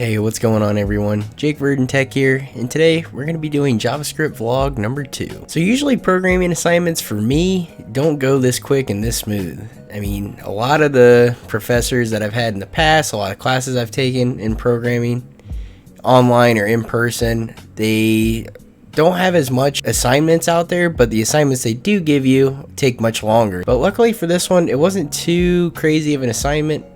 Hey, what's going on everyone? Jake Verdon Tech here, and today we're going to be doing JavaScript vlog number 2. So usually programming assignments for me don't go this quick and this smooth. I mean, a lot of the professors that I've had in the past, a lot of classes I've taken in programming, online or in person, they don't have as much assignments out there, but the assignments they do give you take much longer. But luckily for this one, it wasn't too crazy of an assignment,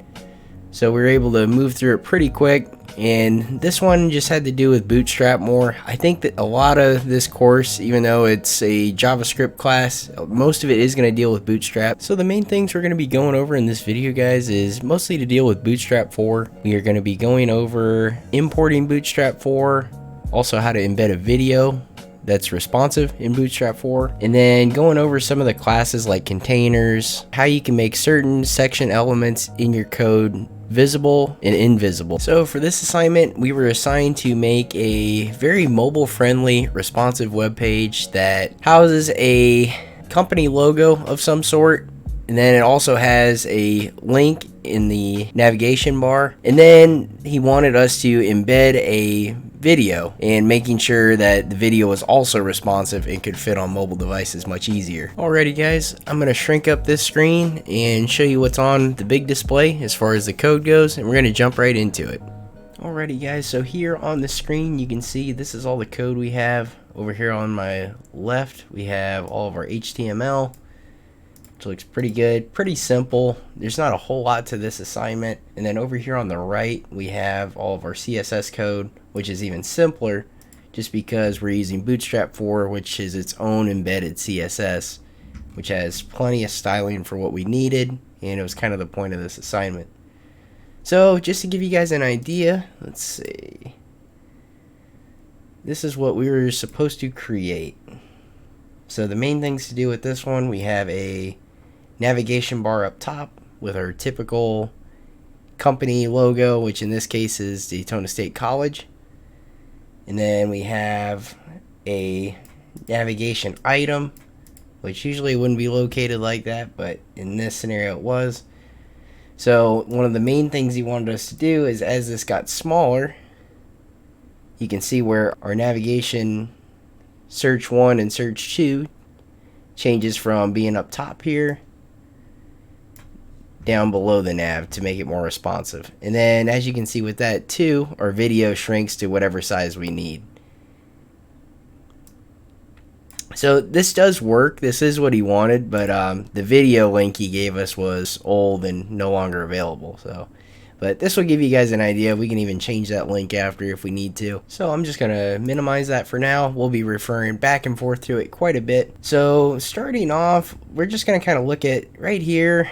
so we were able to move through it pretty quick. And this one just had to do with Bootstrap more. I think that a lot of this course, even though it's a JavaScript class, most of it is going to deal with Bootstrap. So the main things we're going to be going over in this video, guys, is mostly to deal with Bootstrap 4. We are going to be going over importing Bootstrap 4, also how to embed a video that's responsive in Bootstrap 4, and then going over some of the classes like containers, how you can make certain section elements in your code visible and invisible. So for this assignment, we were assigned to make a very mobile friendly responsive web page that houses a company logo of some sort, and then it also has a link in the navigation bar. And then he wanted us to embed a video, and making sure that the video was also responsive and could fit on mobile devices much easier. Alrighty guys, I'm going to shrink up this screen and show you what's on the big display as far as the code goes, and we're going to jump right into it. Alrighty guys, so here on the screen you can see this is all the code we have. Over here on my left we have all of our HTML, which looks pretty good, pretty simple. There's not a whole lot to this assignment. And then over here on the right we have all of our CSS code, which is even simpler just because we're using Bootstrap 4, which is its own embedded CSS, which has plenty of styling for what we needed, and it was kind of the point of this assignment. So just to give you guys an idea, let's see, this is what we were supposed to create. So the main things to do with this one, we have a navigation bar up top with our typical company logo, which in this case is Daytona State College. And then we have a navigation item, which usually wouldn't be located like that, but in this scenario it was. So one of the main things he wanted us to do is, as this got smaller, you can see where our navigation search 1 and search 2 changes from being up top here down below the nav to make it more responsive. And then as you can see with that too, our video shrinks to whatever size we need. So this does work. This is what he wanted, but the video link he gave us was old and no longer available. But this will give you guys an idea. We can even change that link after if we need to. So I'm just gonna minimize that for now. We'll be referring back and forth to it quite a bit. So starting off, we're just gonna kind of look at right here.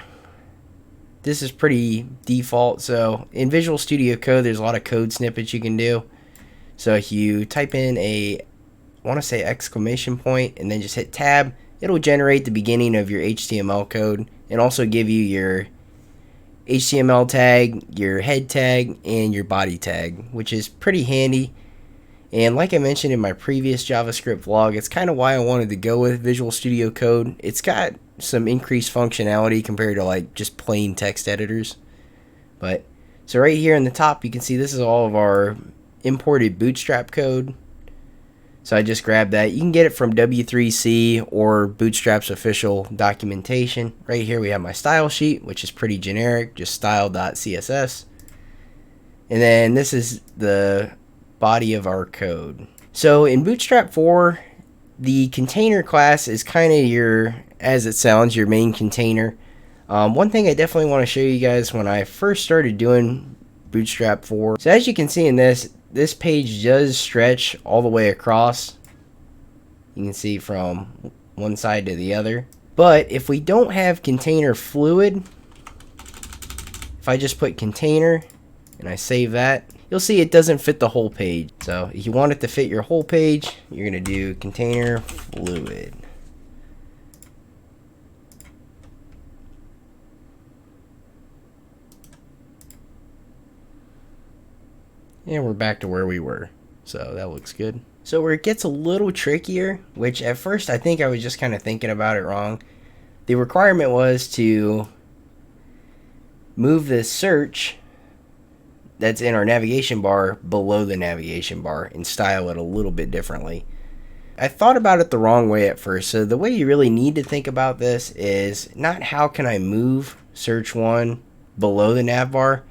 This is pretty default. So in Visual Studio Code, there's a lot of code snippets you can do. So if you type in I want to say exclamation point and then just hit tab, it'll generate the beginning of your HTML code and also give you your HTML tag, your head tag, and your body tag, which is pretty handy. And like I mentioned in my previous JavaScript vlog, it's kind of why I wanted to go with Visual Studio Code. It's got some increased functionality compared to like just plain text editors. But so right here in the top you can see this is all of our imported Bootstrap code. So I just grabbed that. You can get it from W3C or Bootstrap's official documentation. Right here we have my style sheet, which is pretty generic, just style.css. And then this is the body of our code. So in Bootstrap 4, the container class is kind of your, as it sounds, your main container. One thing I definitely want to show you guys when I first started doing Bootstrap 4. So as you can see in this page does stretch all the way across. You can see from one side to the other. But if we don't have container fluid, if I just put container and I save that, you'll see it doesn't fit the whole page. So if you want it to fit your whole page, you're going to do container fluid. And we're back to where we were. So that looks good. So where it gets a little trickier, which at first I think I was just kind of thinking about it wrong. The requirement was to move this search that's in our navigation bar below the navigation bar and style it a little bit differently. I thought about it the wrong way at first. So the way you really need to think about this is not how can I move search 1 below the nav bar,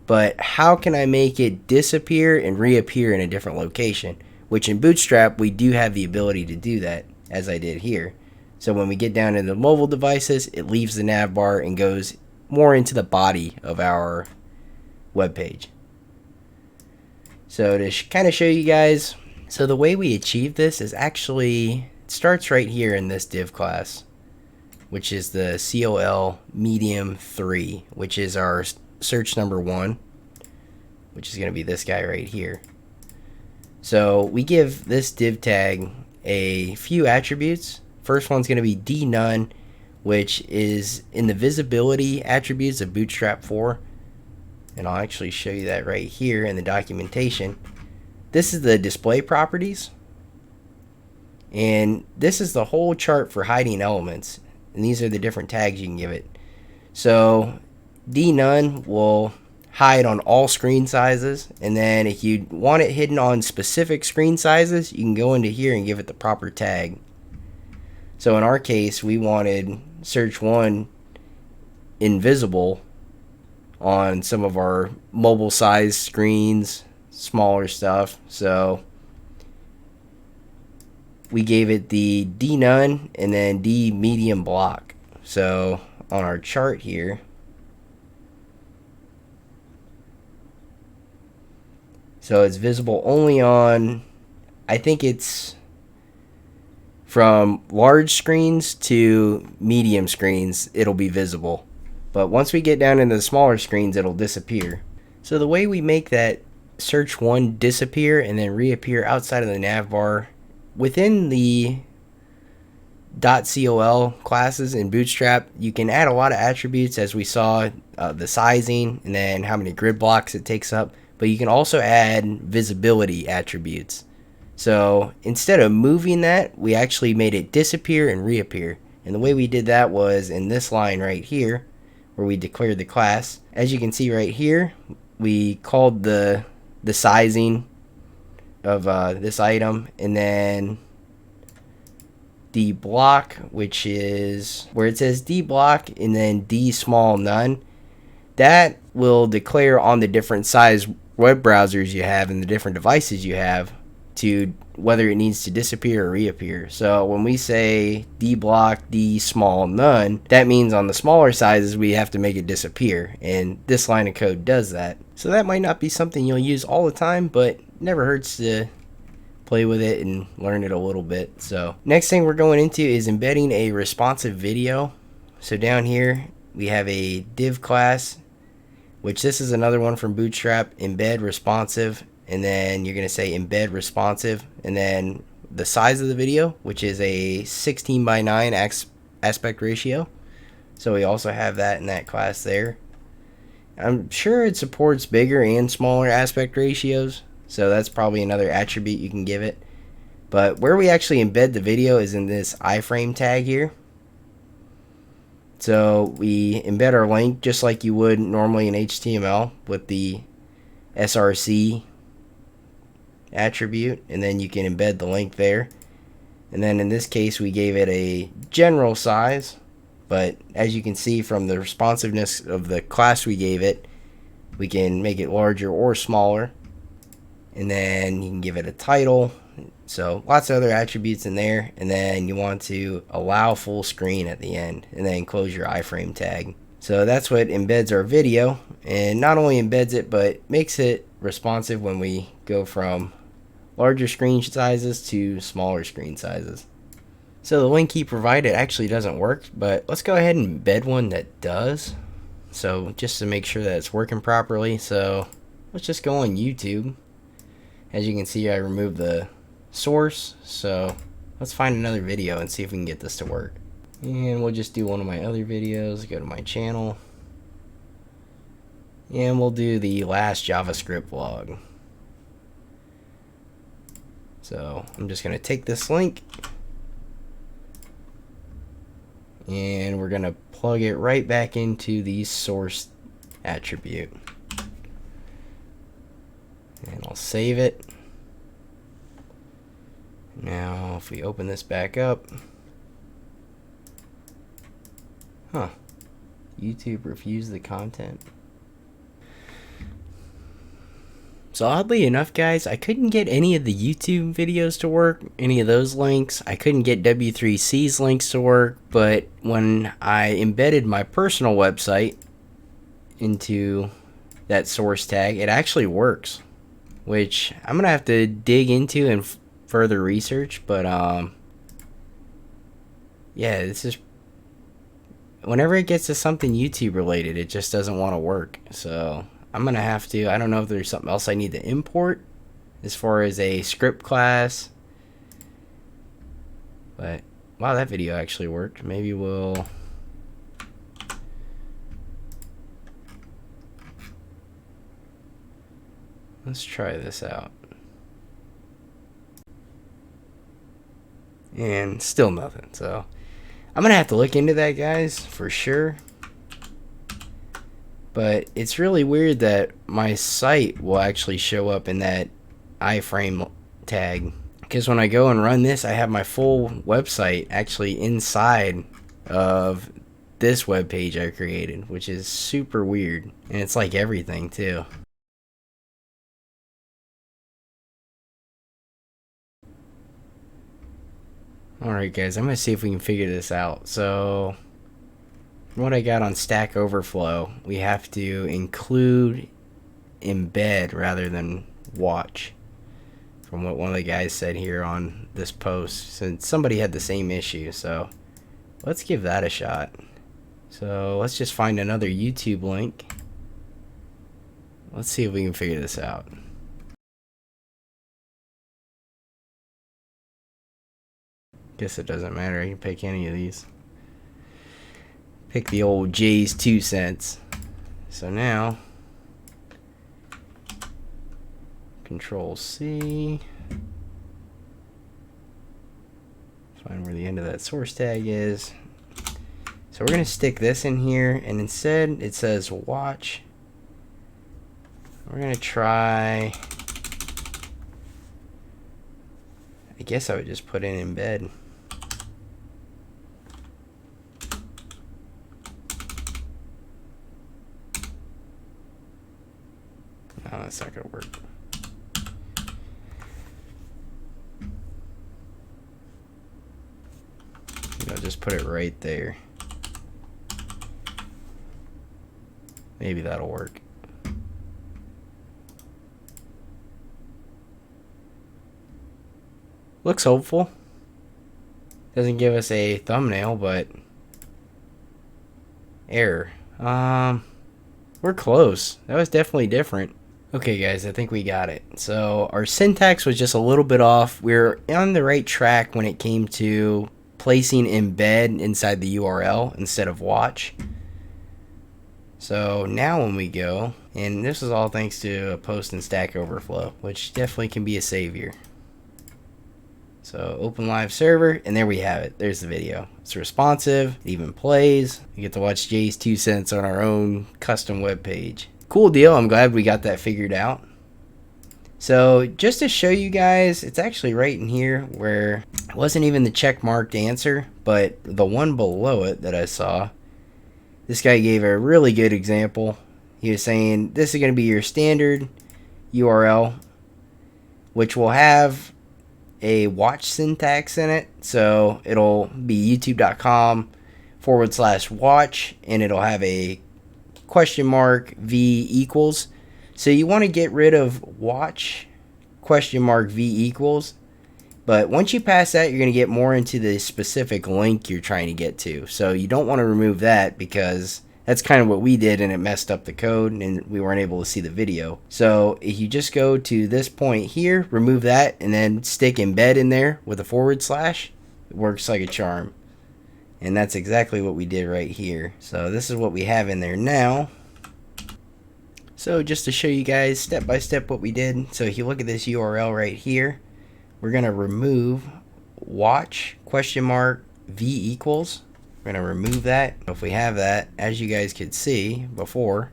but how can I make it disappear and reappear in a different location, which in Bootstrap we do have the ability to do that, as I did here. So when we get down into mobile devices, it leaves the nav bar and goes more into the body of our web page. So to kind of show you guys, so the way we achieve this is actually, it starts right here in this div class, which is the COL medium 3, which is our search number 1, which is going to be this guy right here. So we give this div tag a few attributes. First one's going to be dnone, which is in the visibility attributes of Bootstrap 4. And I'll actually show you that right here in the documentation. This is the display properties. And this is the whole chart for hiding elements. And these are the different tags you can give it. So dnone will hide on all screen sizes. And then if you want it hidden on specific screen sizes, you can go into here and give it the proper tag. So in our case, we wanted search 1 invisible on some of our mobile size screens, smaller stuff. So we gave it the dnone and then d medium block. So on our chart here, so it's visible only on, I think it's from large screens to medium screens, it'll be visible. But once we get down into the smaller screens, it'll disappear. So the way we make that search 1 disappear and then reappear outside of the nav bar within the .col classes in Bootstrap, you can add a lot of attributes, as we saw, the sizing and then how many grid blocks it takes up. But you can also add visibility attributes. So instead of moving that, we actually made it disappear and reappear. And the way we did that was in this line right here, where we declared the class. As you can see right here, we called the sizing of this item, and then the block, which is where it says d block and then d small none, that will declare on the different size web browsers you have and the different devices you have to whether it needs to disappear or reappear. So when we say d block, d small none, that means on the smaller sizes we have to make it disappear, and this line of code does that. So that might not be something you'll use all the time, but never hurts to play with it and learn it a little bit. So next thing we're going into is embedding a responsive video. So down here we have a div class, which this is another one from Bootstrap, embed responsive, and then you're going to say embed responsive, and then the size of the video, which is a 16:9 aspect ratio. So we also have that in that class there. I'm sure it supports bigger and smaller aspect ratios, so that's probably another attribute you can give it. But where we actually embed the video is in this iframe tag here. So we embed our link just like you would normally in HTML with the src attribute, and then you can embed the link there. And then in this case we gave it a general size, but as you can see from the responsiveness of the class we gave it, we can make it larger or smaller. And then you can give it a title. So lots of other attributes in there, and then you want to allow full screen at the end, and then close your iframe tag. So that's what embeds our video, and not only embeds it, but makes it responsive when we go from larger screen sizes to smaller screen sizes. So the link he provided actually doesn't work, but let's go ahead and embed one that does. So just to make sure that it's working properly, so let's just go on YouTube. As you can see, I removed the source, so let's find another video and see if we can get this to work. And we'll just do one of my other videos, go to my channel, and we'll do the last JavaScript vlog. So I'm just going to take this link and we're going to plug it right back into the source attribute. I'll save it. Now, if we open this back up, YouTube refused the content. So oddly enough, guys, I couldn't get any of the YouTube videos to work, any of those links. I couldn't get W3C's links to work, but when I embedded my personal website into that source tag, it actually works, which I'm going to have to dig into and further research, but yeah, this is, whenever it gets to something YouTube related, it just doesn't want to work. So I'm gonna have to, I don't know if there's something else I need to import as far as a script class, but wow, that video actually worked. Maybe we'll let's try this out. And still nothing. So I'm gonna have to look into that, guys, for sure. But it's really weird that my site will actually show up in that iframe tag, because when I go and run this, I have my full website actually inside of this web page I created, which is super weird. And it's like everything too. Alright guys, I'm going to see if we can figure this out. So, from what I got on Stack Overflow, we have to include embed rather than watch. From what one of the guys said here on this post, since somebody had the same issue. So, let's give that a shot. So, let's just find another YouTube link. Let's see if we can figure this out. Guess it doesn't matter. I can pick any of these. Pick the old Jay's 2 cents. So now, Control C. Find where the end of that source tag is. So we're going to stick this in here, and instead it says watch. We're going to try, I guess I would just put in embed. No, that's not gonna work. I'll just put it right there. Maybe that'll work. Looks hopeful. Doesn't give us a thumbnail, but error. We're close. That was definitely different. Okay guys, I think we got it. So our syntax was just a little bit off. We're on the right track when it came to placing embed inside the URL instead of watch. So now when we go, and this is all thanks to a post in Stack Overflow, which definitely can be a savior. So open live server, and there we have it. There's the video. It's responsive, it even plays. You get to watch Jay's 2 cents on our own custom web page. Cool deal. I'm glad we got that figured out. So just to show you guys, it's actually right in here where it wasn't even the check marked answer, but the one below it that I saw. This guy gave a really good example. He was saying this is going to be your standard URL, which will have a watch syntax in it. So it'll be youtube.com/watch, and it'll have a question mark v equals. So you want to get rid of watch question mark v equals, but once you pass that, you're going to get more into the specific link you're trying to get to. So you don't want to remove that, because that's kind of what we did, and it messed up the code and we weren't able to see the video. So if you just go to this point here, remove that, and then stick embed in there with a /, it works like a charm. And that's exactly what we did right here. So this is what we have in there now. So just to show you guys step by step what we did. So if you look at this URL right here, we're going to remove watch question mark v equals. We're going to remove that. If we have that, as you guys could see before,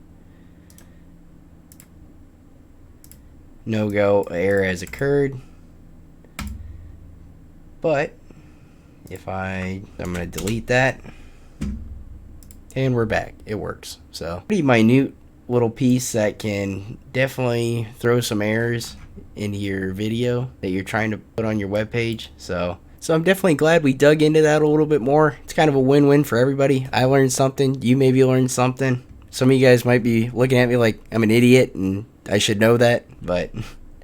no-go error has occurred. But if I'm going to delete that, and we're back. It works. So pretty minute little piece that can definitely throw some errors into your video that you're trying to put on your web page. So I'm definitely glad we dug into that a little bit more. It's kind of a win-win for everybody. I learned something. You maybe learned something. Some of you guys might be looking at me like I'm an idiot and I should know that, but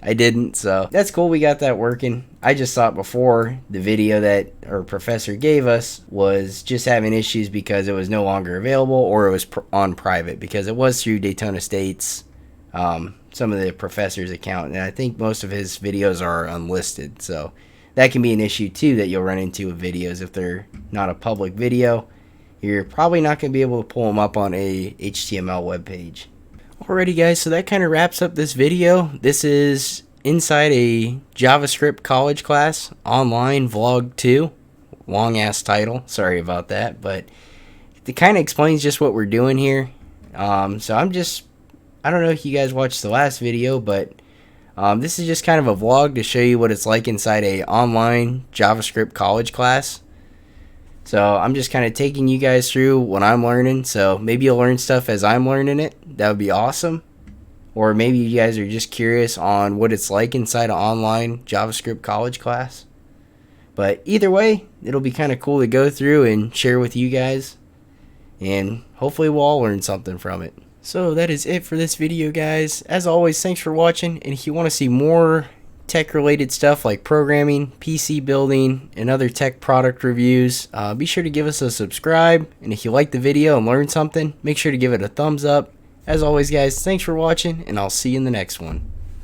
I didn't. So that's cool. We got that working. I just thought before the video that our professor gave us was just having issues because it was no longer available, or it was on private, because it was through Daytona State's some of the professor's account, and I think most of his videos are unlisted. So that can be an issue too that you'll run into with videos. If they're not a public video, you're probably not going to be able to pull them up on a HTML web page. Alrighty guys, so that kind of wraps up this video. This is inside a JavaScript college class, online vlog 2. Long ass title, sorry about that, but it kind of explains just what we're doing here. So I don't know if you guys watched the last video, but this is just kind of a vlog to show you what it's like inside a online JavaScript college class. So I'm just kind of taking you guys through what I'm learning. So maybe you'll learn stuff as I'm learning it. That would be awesome. Or maybe you guys are just curious on what it's like inside an online JavaScript college class. But either way, it'll be kind of cool to go through and share with you guys. And hopefully we'll all learn something from it. So that is it for this video, guys. As always, thanks for watching. And if you want to see more tech related stuff like programming, PC building, and other tech product reviews, be sure to give us a subscribe. And if you liked the video and learned something, make sure to give it a thumbs up. As always, guys, thanks for watching, and I'll see you in the next one.